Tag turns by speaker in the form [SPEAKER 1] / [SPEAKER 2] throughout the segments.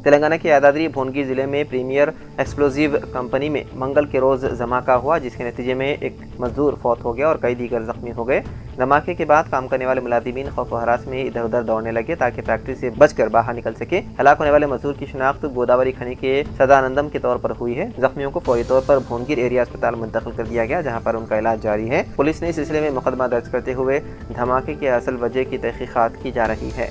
[SPEAKER 1] तेलंगाना के यादाद्री भुवनगिर जिले में प्रीमियर एक्सप्लोजिव कंपनी में मंगल के रोज धमाका हुआ, जिसके नतीजे में एक मजदूर फौत हो गया और कई दीगर जख्मी हो गए। धमाके के बाद काम करने वाले मुलाजिमीन खौफ व हरास में इधर उधर दौड़ने लगे ताकि फैक्ट्री से बचकर बाहर निकल सके। हलाक होने वाले मजदूर की शिनाख्त गोदावरी खनी के सदानंदम के तौर पर हुई है। जख्मियों को फौरी तौर पर भुवनगिर एरिया अस्पताल मुंतकिल कर दिया गया, जहाँ पर उनका इलाज जारी है। पुलिस ने इस सिलसिले में मुकदमा दर्ज करते हुए धमाके की असल वजह की तहकीकात की जा रही है।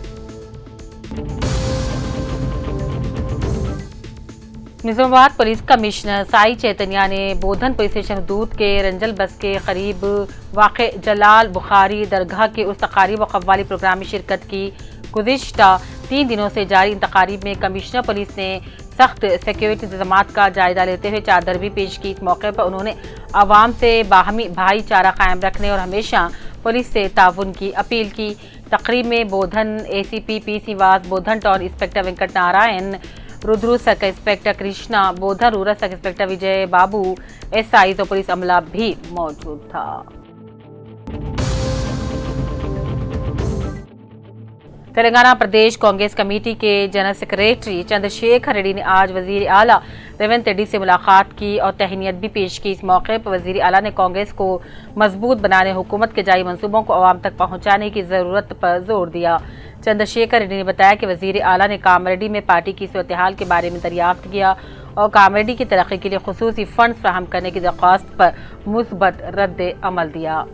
[SPEAKER 2] निजामाबाद पुलिस कमिश्नर साई चैतन्या ने बोधन पुलिस स्टेशन हदूद के रंजल बस के करीब वाक़ जलाल बुखारी दरगाह के उस तकारीब व कव्वाली प्रोग्राम में शिरकत की। गुज़िश्ता 3 दिनों से जारी इन तकारीब में कमिश्नर पुलिस ने सख्त सिक्योरिटी इंतजाम का जायजा लेते हुए चादर भी पेश की। इस मौके पर उन्होंने आवाम से बाहमी भाईचारा कायम रखने और हमेशा पुलिस से ताउन की अपील की। तकरीब में Bodhan ACP P Shrivas, Bodhan town inspector Venkat Narayan, Rudru circle inspector Krishna, Bodhan rural circle inspector Vijay Babu, SI तो पुलिस अमला भी मौजूद था। तेलंगाना प्रदेश कांग्रेस कमेटी के जनरल सेक्रेटरी चंद्रशेखर रेड्डी ने आज वजीर आला रेवंत रेड्डी से मुलाकात की और तहनीत भी पेश की। इस मौके पर वजीर आला ने कांग्रेस को मजबूत बनाने, हुकूमत के जारी मंसूबों को आवाम तक पहुंचाने की जरूरत पर जोर दिया। चंद्रशेखर रेड्डी ने बताया कि वजीर आला ने कामरेड्डी में पार्टी की सूरत हाल के बारे में दरियाफ्त किया और कामरेड्डी की तरक्की के लिए खुसूसी फंड फ्राहम करने की दरख्वास्त पर मुस्बत रद्द अमल दिया।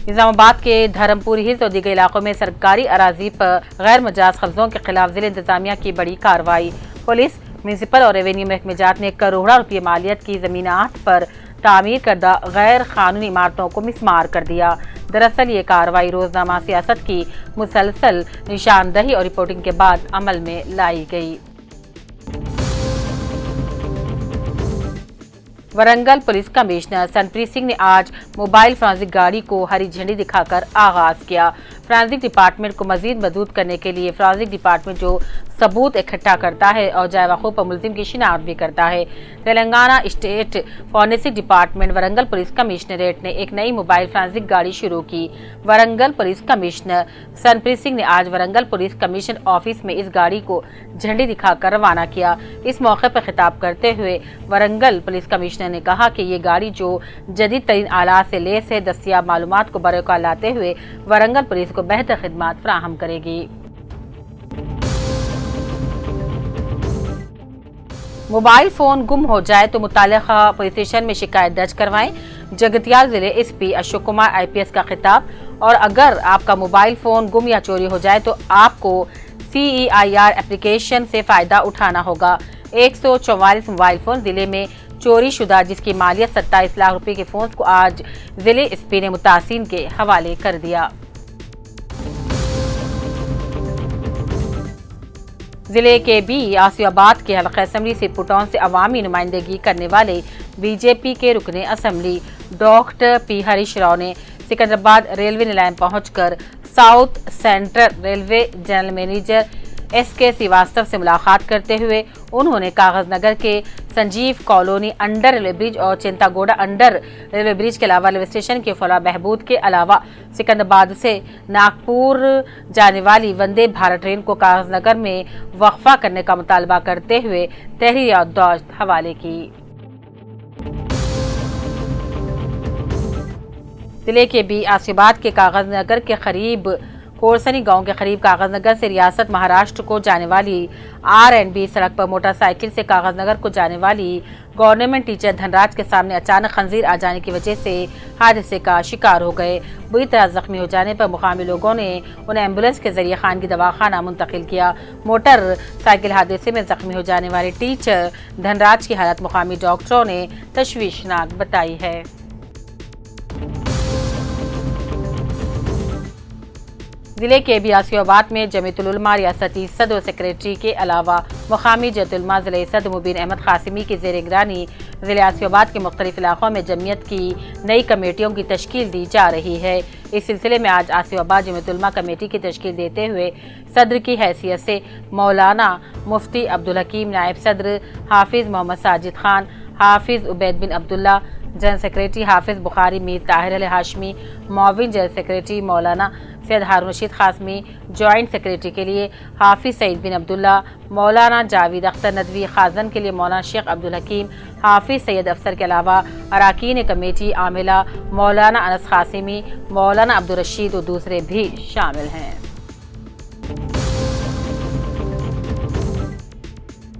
[SPEAKER 2] निजामाबाद के धर्मपुर हिल्स और दीगर इलाकों में सरकारी अराजी पर गैर मजाज कब्जों के खिलाफ जिला इंतजामिया की बड़ी कार्रवाई। पुलिस, म्यूनिसिपल और रेवेन्यू महकमे जात ने करोड़ों रुपये मालियत की जमीनात पर तामीर करदा गैर कानूनी इमारतों को मिसमार कर दिया। दरअसल ये कार्रवाई रोजनामा सियासत की मुसलसल निशानदही और रिपोर्टिंग के बाद अमल में लाई गई। वरंगल पुलिस कमिश्नर सनप्रीत सिंह ने आज मोबाइल फोरेंसिक गाड़ी को हरी झंडी दिखाकर आगाज किया। फोरेंसिक डिपार्टमेंट को मजीद मजबूत करने के लिए फोरेंसिक डिपार्टमेंट जो सबूत इकट्ठा करता है और जायवाखों पर मुलजिम की शिनाख्त भी करता है। Telangana state forensic department Warangal police commissionerate ने एक नई मोबाइल फोरेंसिक गाड़ी शुरू की। वरंगल पुलिस कमिश्नर सनप्रीत सिंह ने आज वरंगल पुलिस कमिश्नर ऑफिस में इस गाड़ी को झंडी दिखाकर रवाना किया। इस मौके पर खिताब करते हुए वरंगल पुलिस कमिश्नर ने कहा कि ये गाड़ी जो जदीद तरीन आलात से लेस है, दस्तियाब मालूमात को बरकरार लाते हुए वरंगल पुलिस को बेहतर खिदमत फराहम करेगी। मोबाइल फोन गुम हो जाए तो मुतालिका पुलिस स्टेशन में शिकायत दर्ज करवाएं। जगतियाल जिले SP अशोक कुमार IPS का खिताब। और अगर आपका मोबाइल फोन गुम या चोरी हो जाए तो आपको CEIR एप्लीकेशन से फायदा उठाना होगा। 144 मोबाइल फोन जिले में चोरी शुदा, जिसकी मालियत 27 लाख रुपए के फोन को आज जिले SP ने मुतासिन के हवाले कर दिया। जिले के भी आसियाबाद के हल्का असम्बली से पुटौन से अवामी नुमाइंदगी करने वाले BJP के रुकने assembly doctor P Harish Rao ने सिकंदराबाद रेलवे निलायम पहुंचकर South Central Railway general manager SK Srivastava से मुलाकात करते हुए उन्होंने कागजनगर के Sanjeev colony under railway bridge और चिंतागोड़ा अंडर रेलवे ब्रिज के अलावा रेलवे स्टेशन के फौला बहबूद के अलावा सिकंदराबाद से नागपुर जाने वाली वंदे भारत ट्रेन को कागजनगर में वक्फा करने का मुतालबा करते हुए तहरीर दौज हवाले की। जिले के भी आसिफाबाद के कागजनगर के करीब कोरसनी गांव के करीब कागजनगर से रियासत महाराष्ट्र को जाने वाली R&B सड़क पर मोटरसाइकिल से कागजनगर को जाने वाली गवर्नमेंट टीचर धनराज के सामने अचानक खंजीर आ जाने की वजह से हादसे का शिकार हो गए। बुरी तरह जख्मी हो जाने पर मुकामी लोगों ने उन्हें एम्बुलेंस के जरिए खानगी दवाखाना मुंतकिल किया। मोटर साइकिल हादसे में जख्मी हो जाने वाले टीचर धनराज की हालत मुकामी डॉक्टरों ने तशवीशनाक बताई है। जिले के बियासियाबाद में जमीयतुल उलमा रियासती सदर और सेक्रेटरी के अलावा मुकामी जमीयतुल उलमा जिले सदर मुबीन अहमद कासिमी की ज़ेर निगरानी जिले आसियाबाद के मुख्तलिफ इलाकों में जमीयत की नई कमेटियों की तश्कील दी जा रही है। इस सिलसिले में आज आसियाबाद जमीयतुल उलमा कमेटी की तश्कील देते हुए सदर की हैसियत से मौलाना मुफ्ती अब्दुल हकीम, नायब सदर हाफिज मोहम्मद साजिद खान, हाफिज उबैद बिन अब्दुल्ला, जनरल सेक्रेटरी हाफिज बुखारी मीर ताहिर अल हाशमी, मुआविन जनरल सेक्रेटरी मौलाना सैयद हारून रशीद खासमी, जॉइंट सेक्रेटरी के लिए हाफिज सईद बिन अब्दुल्ला, मौलाना जावेद अख्तर नदवी, खाजन के लिए मौलाना शेख अब्दुल हकीम, हाफिज सैयद अफसर के अलावा अरकान कमेटी आमिला मौलाना अनस कासिमी, मौलाना अब्दुल रशीद और दूसरे भी शामिल हैं।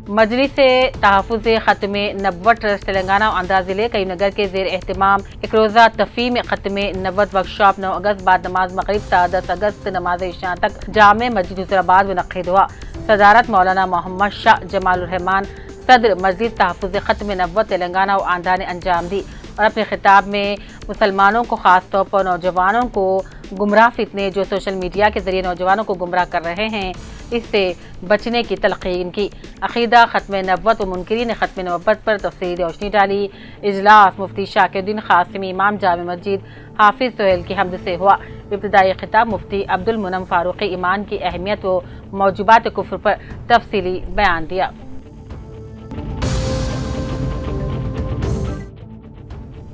[SPEAKER 2] मजलिस तहफ़्फ़ुज़ ख़त्म नबुव्वत ट्रस्ट तेलंगाना और आंध्रा जिले करीमनगर के ज़ेर एहतमाम एक रोज़ा तफ़हीम ख़त्म नबुव्वत वर्कशॉप 9 अगस्त बाद नमाज मग़रिब ता 10 अगस्त नमाज इशा तक जामे मस्जिद हुज़ूराबाद मुनक़्क़िद हुआ। सदारत मौलाना मोहम्मद शाह जमालुर रहमान सदर मजलिस तहफ़्फ़ुज़ ख़त्म नबुव्वत तेलंगाना और आंध्रा ने अंजाम दी और अपने खिताब में मुसलमानों को ख़ास तौर पर नौजवानों को गुमराह फितने जो सोशल मीडिया के ज़रिए नौजवानों को गुमराह कर रहे हैं इससे बचने की तलक़ीन की। अक़ीदा ख़त्म नबुव्वत व मुनकिरीन ख़त्म नबुव्वत पर तफ़सीली रोशनी डाली। इजलास मुफ्ती शाकिरुद्दीन क़ासिमी इमाम जामे मस्जिद हाफिज़ सोहेल की हम्द से हुआ। इब्तिदाई खिताब मुफ्ती अब्दुल मुनम फ़ारूक़ी ईमान की अहमियत व मौजूबात कुफ्र पर तफ़सीली बयान दिया।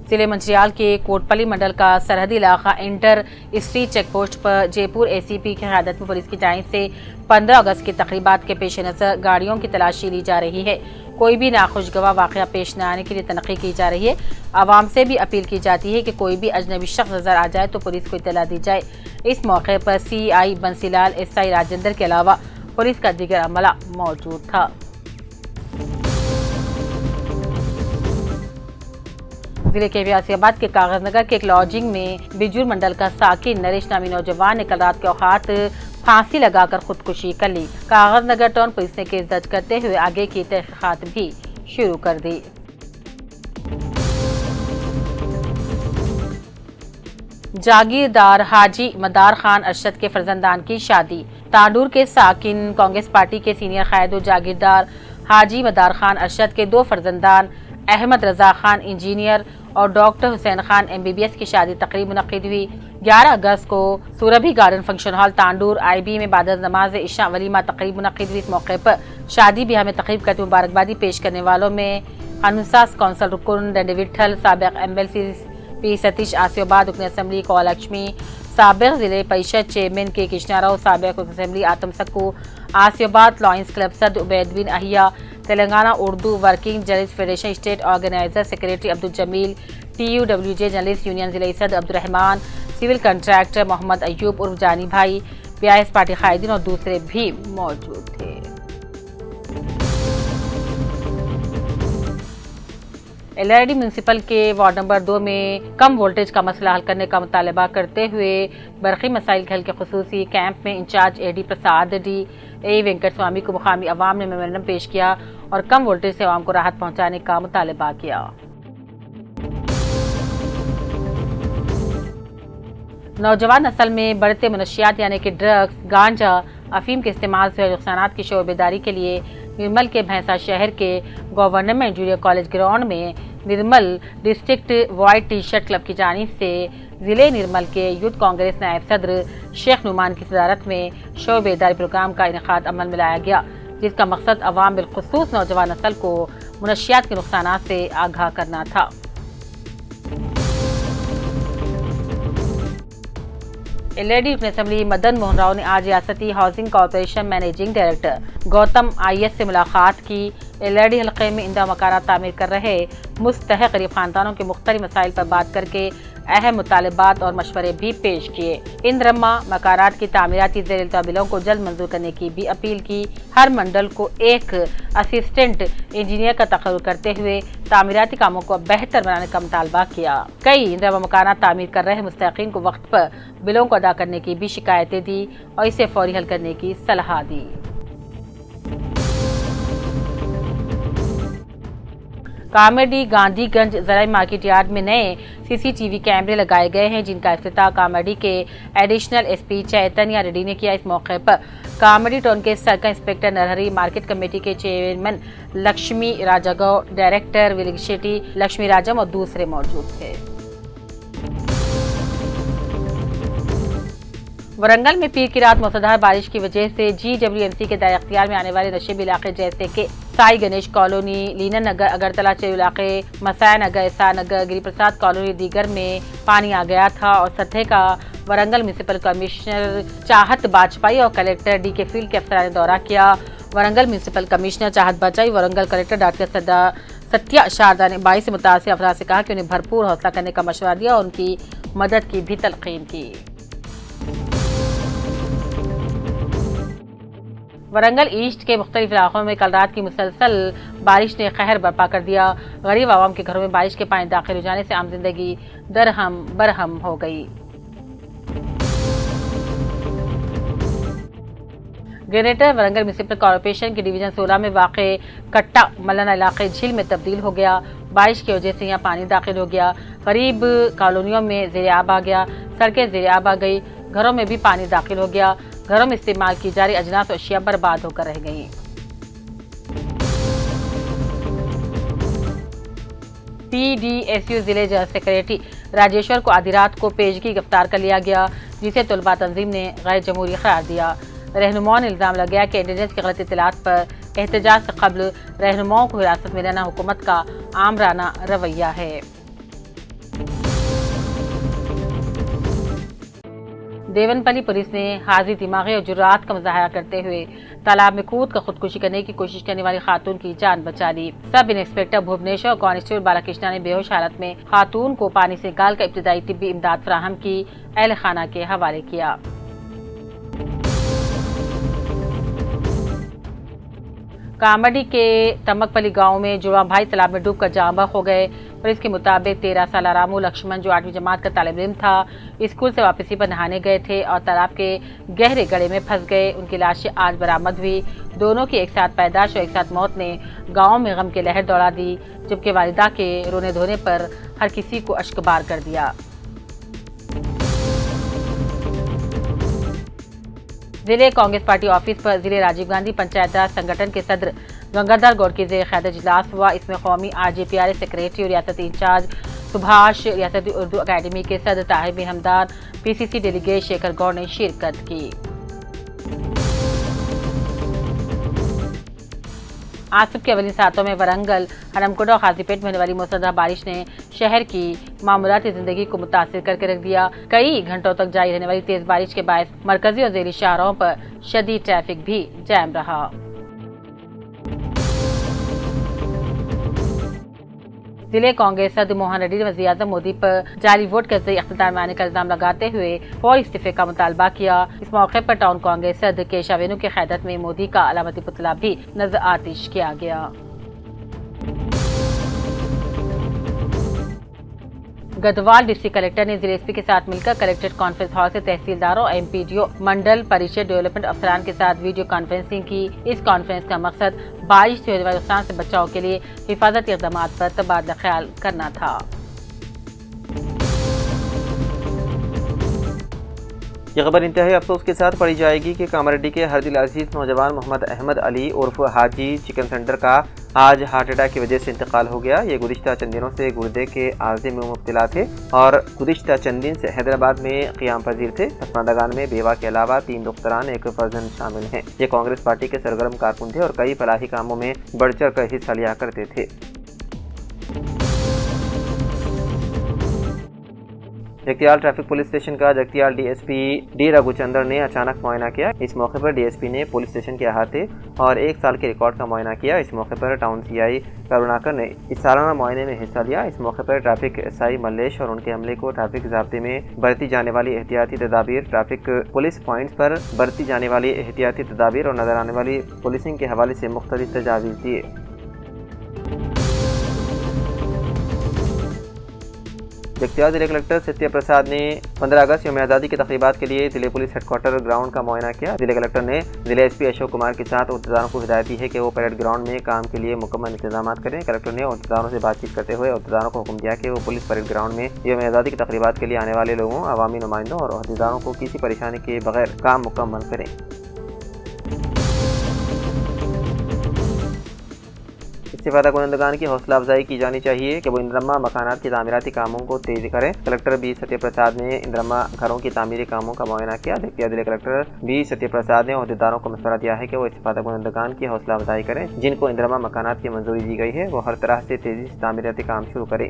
[SPEAKER 2] जिले मंचियाल के कोटपली मंडल का सरहदी इलाका इंटर स्ट्रीट चेक पोस्ट पर जयपुर एसीपी की क़यादत में पुलिस की जानिब से 15 अगस्त की तक़रीबात के पेश नज़र गाड़ियों की तलाशी ली जा रही है। कोई भी नाखुशगवार वाक़या पेश न आने के लिए तनक़ी की जा रही है। आवाम से भी अपील की जाती है कि कोई भी अजनबी शख्स नज़र आ जाए तो पुलिस को इत्तला दी जाए। इस मौके पर CI बंसीलाल, SI राजेंद्र के अलावा पुलिस का दीगर अमला मौजूद था। जिले के व्यासियाबाद के कागजनगर के एक लॉजिंग में बिजुर मंडल का साकिन नरेश नामी नौजवान ने कल रात के औकात फांसी लगाकर खुदकुशी कर ली। कागजनगर टाउन पुलिस ने केस दर्ज करते हुए आगे की तहकीकात भी शुरू कर दी। जागीरदार हाजी मदार खान अरशद के फर्जंदान की शादी। तांडूर के साकिन कांग्रेस पार्टी के सीनियर कायद जागीरदार हाजी मदार खान अरशद के 2 फर्जंदान अहमद रजा खान इंजीनियर और डॉक्टर हुसैन खान MBBS की शादी तकरीब मुनक़्क़िद हुई। 11 अगस्त को Surabhi garden function hall Tandur IB में बाद नमाज इशा वलीमा तकरीब मुनक़्क़िद हुई। इस मौके पर शादी ब्याह में तकरीब करते मुबारकबादी पेश करने वालों में अनुसास कौंसल रुकन डंडविठल, साबिक़ MLC P सतीश आसियाबाद रुकन असम्बली कौलक्ष्मी, साबिक़ जिले परिषद चेयरमैन के कृष्णाराव, साबिक़ रुकन assembly Atam Sakku, Asifabad lions club सदर Ubaid bin Ahiya, Telangana Urdu working journalist federation state organiser secretary Abdul Jameel, TUWJ journalist union जिले सदर अब्दुल रहमान, सिविल कंट्रैक्टर मोहम्मद अयूब उर्फ जानी भाई, BIS पार्टी कायदीन और दूसरे भी मौजूद थे। LRD म्यूनसिपल के वार्ड नंबर 2 में कम वोल्टेज का मसला हल करने का मुतालबा करते हुए बरक़ी मसाइल हल के खुसूसी कैंप में incharge AD Prasad A Venkat Swamy को मुकामी अवाम ने मेमोरेंडम पेश किया और कम वोल्टेज से अवाम को राहत पहुंचाने का मुतालबा किया। नौजवान नस्ल में बढ़ते मनशियात यानी कि ड्रग्स, गांजा, अफीम के इस्तेमाल से नुकसानात की शोरबेदारी के लिए निर्मल के भैंसा शहर के गवर्नमेंट जूनियर कॉलेज ग्राउंड में निर्मल डिस्ट्रिक्ट वाइट टी-शर्ट क्लब की जानिब से जिले निर्मल के यूथ कांग्रेस नायब सदर शेख नुमान की सदारत में शोरबेदारी प्रोग्राम का इनेकाद अमल में लाया गया, जिसका मकसद अवाम बिलखुसूस नौजवान नस्ल को मुनशियात के नुकसानात से आगाह करना था। LRD रुकन असम्बली मदन मोहन राव ने आज रियासती housing corporation managing director Gautam IS से मुलाकात की। LRD हल्के में इंदा मकानात तामीर कर रहे मुस्तहक़ गरीब खानदानों के मुख्तलिफ मसाइल पर बात करके अहम मुतालबात और मशवरे भी पेश किए। इन रम्मा मकानात की तामीराती ज़ेर बिलों को जल्द मंजूर करने की भी अपील की। हर मंडल को एक असिस्टेंट इंजीनियर का तकर्रुर करते हुए तामीराती कामों को बेहतर बनाने का मुतालबा किया। कई इन रम्मा मकानात तामीर कर रहे मुस्तहिक़ीन को वक्त पर बिलों को अदा करने की भी शिकायतें दी और इसे फौरी हल करने की सलाह दी। कामेडी गांधीगंज जराई मार्केट यार्ड में नए सीसीटीवी कैमरे लगाए गए हैं, जिनका इफ्तिताह कामेडी के एडिशनल एसपी चैतन्य रेड्डी ने किया। इस मौके पर कामेडी टाउन के circle inspector Narahari, market committee के चेयरमैन लक्ष्मी राजागौ, डायरेक्टर विलिंग शेट्टी, लक्ष्मी राजम और दूसरे मौजूद थे। वरंगल में पीर की रात मूसलाधार बारिश की वजह से GWMC के दायरे इख्तियार में आने वाले नशेबी इलाके जैसे कि साई गणेश कॉलोनी, लीना नगर, अगरतला चेरू इलाके, मसाया नगर, एसा नगर, गिरिप्रसाद कॉलोनी दीगर में पानी आ गया था और सतह का वरंगल म्यूनिसिपल कमिश्नर चाहत बाजपाई और कलेक्टर DK फील्ड के अफसरान ने दौरा किया। वरंगल म्यूनिसिपल कमिश्नर चाहत बाजपाई, वरंगल कलेक्टर डॉक्टर सत्या शारदा ने 22 से मुतासिर अफराद से कहा कि उन्हें भरपूर हौसला करने का मशवरा दिया और उनकी मदद की भी तलकीन की। वरंगल ईस्ट के मुख्तलिफ इलाकों में कल रात की मुसलसल बारिश ने कहर बर्पा कर दिया। गरीब आवाम के घरों में बारिश के पानी दाखिल हो जाने से आम जिंदगी दरहम बरहम हो गई। ग्रेटर वरंगल म्यूनिसिपल कॉर्पोरेशन के डिवीजन 16 में वाक़े कट्टा मल्लाना इलाके झील में तब्दील हो गया। बारिश की वजह से यहाँ पानी दाखिल हो गया। करीब कॉलोनियों में ज़ेरे आब आ गया, सड़कें ज़ेरे आब आ गई, घरों में भी पानी दाखिल हो गया। घरों में इस्तेमाल की जा रही अजनास और अशिया बर्बाद होकर रह गई। PDSU जिले जनरल सेक्रेटरी राजेश्वर को आधी रात को पेशगी गिरफ्तार कर लिया गया, जिसे तलबा तंजीम ने गैर जमहूरी करार दिया। रहनुमाओं ने इल्जाम लगाया कि इंटेलिजेंस की गलत इत्तलात पर एहतजाज से कबल रहनुमाओं को हिरासत में लेना हुकूमत का आमराना रवैया है। देवनपल्ली पुलिस ने हाजिर दिमागी और जुर्रात का मुजाहरा करते हुए तालाब में कूद कर खुदकुशी करने की कोशिश करने वाली खातून की जान बचा ली। सब इंस्पेक्टर भुवनेश्वर और कांस्टेबल बालाकृष्णा ने बेहोश हालत में खातून को पानी से निकाल कर इब्तिदाई तिब्बी इमदाद फराहम की, अहल खाना के हवाले किया। कामेडी के तमकपली गांव में जुड़वा भाई तालाब में डूबकर जाँ बहक हो गए। पुलिस के मुताबिक 13 साल रामू लक्ष्मण, जो 8वीं जमात का तालिब इल्म था, स्कूल से वापसी पर नहाने गए थे और तालाब के गहरे गड्ढे में फंस गए। उनकी लाशें आज बरामद हुई। दोनों की एक साथ पैदाश और एक साथ मौत ने गांव में गम की लहर दौड़ा दी, जबकि वालिदा के रोने धोने पर हर किसी को अश्कबार कर दिया। जिले कांग्रेस पार्टी ऑफिस पर जिले राजीव गांधी पंचायत राज संगठन के सदर गंगाधर गौड़ के ज़ेर क़यादत इजलास हुआ। इसमें कौमी RJPRA सेक्रेटरी और रियासती इंचार्ज सुभाष, रियासती उर्दू अकेडमी के सदर ताहिब हमदान, PCC डेलीगेट शेखर गौड़ ने शिरकत की। आज सुबह के अवली सातों में वरंगल, हरमकोट और खाजीपेट में होने वाली मूसलाधार बारिश ने शहर की मामूलाती जिंदगी को मुतासिर करके रख दिया। कई घंटों तक जारी रहने वाली तेज बारिश के बायस मरकजी और ज़ेली शहरों पर शदीद ट्रैफिक भी जैम रहा। जिले कांग्रेस सदर मोहन रेड्डी ने वज़ीर आज़म मोदी पर जाली वोट के जरिए इख्तिदार में आने का इल्जाम लगाते हुए फौरी इस्तीफे का मुतालबा किया। इस मौके पर टाउन कांग्रेस सदर केशव वेणु की क़यादत में मोदी का अलामती पुतला भी नजर आतिश किया गया। गढ़वाल डिस्ट्रिक्ट कलेक्टर ने जिले SP के साथ मिलकर कलेक्ट्रेट कॉन्फ्रेंस हॉल से तहसीलदारों, MPDO, मंडल परिषद डेवलपमेंट अफसरान के साथ वीडियो कॉन्फ्रेंसिंग की। इस कॉन्फ्रेंस का मकसद बारिश से होने वाले नुकसान से बचाव के लिए हिफाजती इक़दाम पर तबादला ख्याल करना था।
[SPEAKER 1] ये खबर इंतहाई अफसोस के साथ पढ़ी जाएगी कि कामारेड्डी के हरदिल अजीज नौजवान मोहम्मद अहमद अली उर्फ हाजी चिकन सेंटर का आज हार्ट अटैक की वजह से इंतकाल हो गया। ये गुज़िश्ता चंद दिनों से गुर्दे के आर्जे में मुब्तला थे और गुज़िश्ता चंद दिन से हैदराबाद में क़ियाम पजीर थे। पसमानदगान में बेवा के अलावा 3 दुख्तरान, एक फर्जंद शामिल हैं। ये कांग्रेस पार्टी के सरगर्म कारकुन थे और कई फलाही कामों में बढ़ चढ़ कर हिस्सा लिया करते थे। जगतियाल ट्रैफिक पुलिस स्टेशन का जगतियाल DSP D रघुचंद्र ने अचानक मुआयना किया। इस मौके पर DSP ने पुलिस स्टेशन के अहाते और 1 साल के रिकॉर्ड का मुआयना किया। इस मौके पर टाउन CI करुणाकर ने इस सालाना मुआयने में हिस्सा लिया। इस मौके पर ट्रैफिक SI मल्लेश और उनके अमले को ट्रैफिक ज़ाब्ते में बरती जाने वाली एहतियाती तदाबीर, ट्रैफिक पुलिस पॉइंट्स पर बरती जाने वाली एहतियाती तदाबीर और नजर आने वाली पुलिसिंग के हवाले से मुख्तलिफ तजावीज़ दिए। जगतियाल जिले कलेक्टर सत्य प्रसाद ने 15 अगस्त यौम आज़ादी की तक़रीबात के लिए जिले पुलिस हेडक्वार्टर ग्राउंड का मुआयना किया। जिले कलेक्टर ने जिले एसपी अशोक कुमार के साथ अहदेदारों को हिदायत दी है कि वो परेड ग्राउंड में काम के लिए मुकम्मल इंतजाम करें। कलेक्टर ने अहदेदारों से बातचीत करते हुए अहदेदारों को हुक्म दिया कि वो पुलिस परेड ग्राउंड में यौम आज़ादी की तक़रीबात के लिए आने वाले लोगों, अवामी नुमाइंदों और अहदेदारों को किसी परेशानी के बगैर काम मुकम्मल करें। इस्तिफादा कुनंदगान की हौसला अफजाई की जानी चाहिए कि वो इंद्रम्मा मकानात के तामीराती कामों को तेजी करें। कलेक्टर बी सत्य प्रसाद ने इंद्रम्मा घरों की तामीरी कामों का मुआयना किया। जगतियाल जिले कलेक्टर बी सत्य प्रसाद ने अहदेदारों को मशवरा दिया है कि वो इस्तिफादा कुनंदगान की हौसला अफजाई करें। जिनको इंद्रम्मा मकानात की मंजूरी दी गई है वो हर तरह से तेजी से तामीराती काम शुरू करें।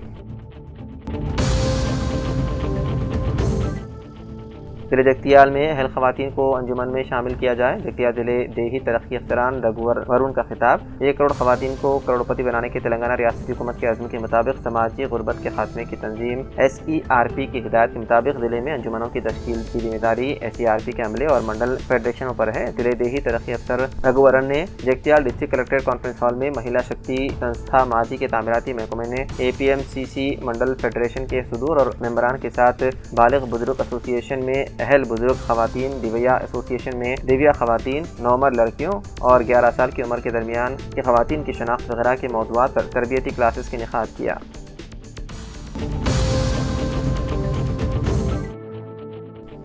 [SPEAKER 1] जिले जगतियाल में अहल खवातीन को अंजुमन में शामिल किया जाए। जगतियाल जिले देही तरक्की अफसरान रघुवर वरुण का खिताब। 1 करोड़ खवातीन को करोड़पति बनाने के तेलंगाना रियासती हुकूमत के अज़्म के मुताबिक समाजी गुर्बत के खात्मे की तंजीम SERP की हिदायत के मुताबिक जिले में अंजुमनों की तश्कील की जिम्मेदारी SERP के अमले और मंडल फेडरेशनों पर है। जिले देही तरक्की अफसर रघुवरन ने Jagtial district collectorate conference hall में महिला शक्ति संस्था माजी के तामीराती महकमे ने APMCC मंडल फेडरेशन के सदूर और मेंबरान के साथ बालिग बुजुर्ग एसोसिएशन में अहल बुजुर्ग खवातीन, दिव्या एसोसिएशन में दिव्या खवातीन, नौमर लड़कियों और 11 साल की उम्र के दरमियान की खवातीन की शनाख्त वगैरह के मौज़ूआत पर तरबियती क्लासेस का इनेकाद किया।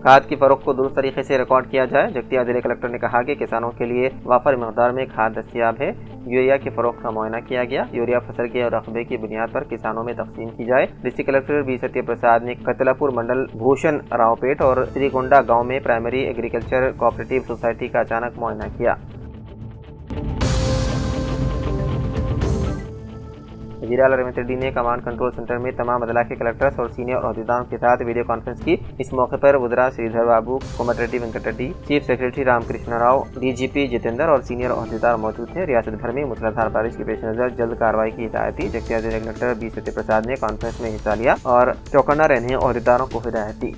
[SPEAKER 1] खाद की फ़रोख्त को दुरुस्त तरीके से रिकॉर्ड किया जाए। जगतियाल जिले कलेक्टर ने कहा कि किसानों के लिए वाफर मकदार में खाद दस्तियाब है। यूरिया की फ़रोख्त का मुआयना किया गया। यूरिया फसल के रकबे की बुनियाद पर किसानों में तकसीम की जाए। डिस्ट्रिक्ट कलेक्टर बी सत्य प्रसाद ने कतलापुर मंडल भूषण रावपेट और श्रीगोंडा गाँव में प्राइमरी एग्रीकल्चर कोऑपरेटिव सोसाइटी का अचानक मुआयना किया। वज़ीर आला रेवंत रेड्डी ने कमांड कंट्रोल सेंटर में तमाम अदला के कलेक्टर्स और सीनियर अहदेदारों के साथ वीडियो कॉन्फ्रेंस की। इस मौके पर वज़रा Sridhar Babu, Komati Reddy Venkat Reddy, chief secretary Ramakrishna Rao, DGP Jitender और सीनियर अहदेदार मौजूद थे। रियासत भर में मूसलाधार बारिश के पेश नज़र जल्द कार्रवाई की हिदायत दी। जगतियाल जिला कलेक्टर बी सत्य प्रसाद ने कॉन्फ्रेंस में हिस्सा लिया और चौकन्ना रहने अहदेदारों को हिदायत दी।